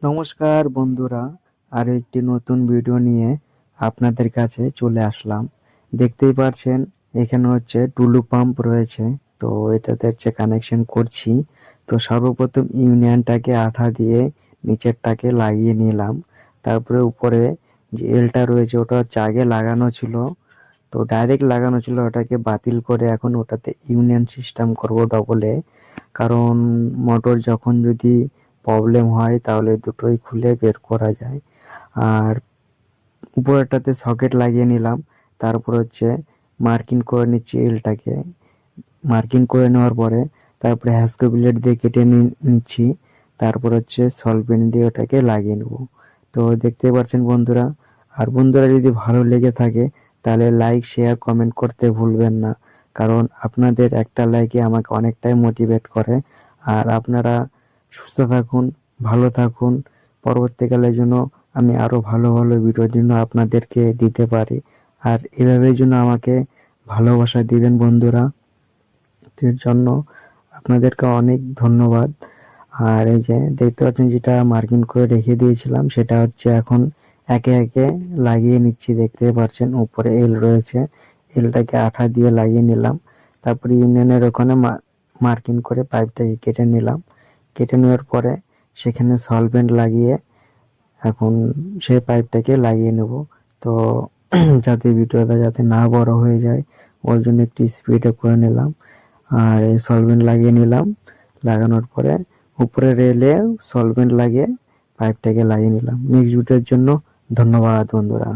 নমস্কার বন্ধুরা, আরো একটি নতুন ভিডিও নিয়ে আপনাদের কাছে চলে আসলাম। দেখতেই পাচ্ছেন এখানে হচ্ছে টুলু পাম্প রয়েছে। তো এটাতে হচ্ছে কানেকশন করছি। তো সর্বপ্রথম ইউনিয়নটাকে আঠা দিয়ে নিচেরটাকে লাগিয়ে নিলাম। তারপরে উপরে যে এলটা রয়েছে ওটা হচ্ছে আগে লাগানো ছিল, তো ডাইরেক্ট লাগানো ছিল, ওটাকে বাতিল করে এখন ওটাতে ইউনিয়ন সিস্টেম করব ডবলে। কারণ মোটর যখন যদি প্রবলেম হয় তাহলে দুটোই খুলে বের করা যায়। আর উপরেরটাতে সকেট লাগিয়ে নিলাম। তারপর হচ্ছে মার্কিং করে নিচ্ছি এলটাকে। মার্কিং করে নেওয়ার পরে তারপরে হ্যাসকো ব্লেড দিয়ে কেটে নিচ্ছি। তারপর হচ্ছে সলভেন্ট দিয়ে ওটাকে লাগিয়ে নেব। তো দেখতে পাচ্ছেন বন্ধুরা। আর বন্ধুরা, যদি ভালো লেগে থাকে তাহলে লাইক শেয়ার কমেন্ট করতে ভুলবেন না, কারণ আপনাদের একটা লাইকে আমাকে অনেকটাই মোটিভেট করে। আর আপনারা সুস্থ থাকুন, ভালো থাকুন, পরবর্তীকালের জন্য আমি আরো ভালো ভালো ভিডিওর জন্য আপনাদেরকে দিতে পারি। আর এভাবে জন্য আমাকে ভালোবাসা দিবেন বন্ধুরা, এর জন্য আপনাদেরকে অনেক ধন্যবাদ। আর এই যে দেখতে পাচ্ছেন যেটা মার্কিং করে রেখে দিয়েছিলাম সেটা হচ্ছে এখন একে একে লাগিয়ে নিচ্ছি। দেখতে পাচ্ছেন উপরে এল রয়েছে, এলটাকে আঠা দিয়ে লাগিয়ে নিলাম। তারপরে ইউনিয়নের ওখানে মার্কিং করে পাইপটাকে কেটে নিলাম। কেটে নেওয়ার পরে সেখানে সলভেন্ট লাগিয়ে এখন সেই পাইপটাকে লাগিয়ে নেব। তো যাতে ভিডিওটা যাতে না বড় হয়ে যায় ওর জন্য একটু স্পিডে করে নিলাম। আর এই সলভেন্ট লাগিয়ে নিলাম। লাগানোর পরে উপরে রেলে সলভেন্ট লাগিয়ে পাইপটাকে লাগিয়ে নিলাম। নেক্সট ভিডিওর জন্য ধন্যবাদ বন্ধুরা।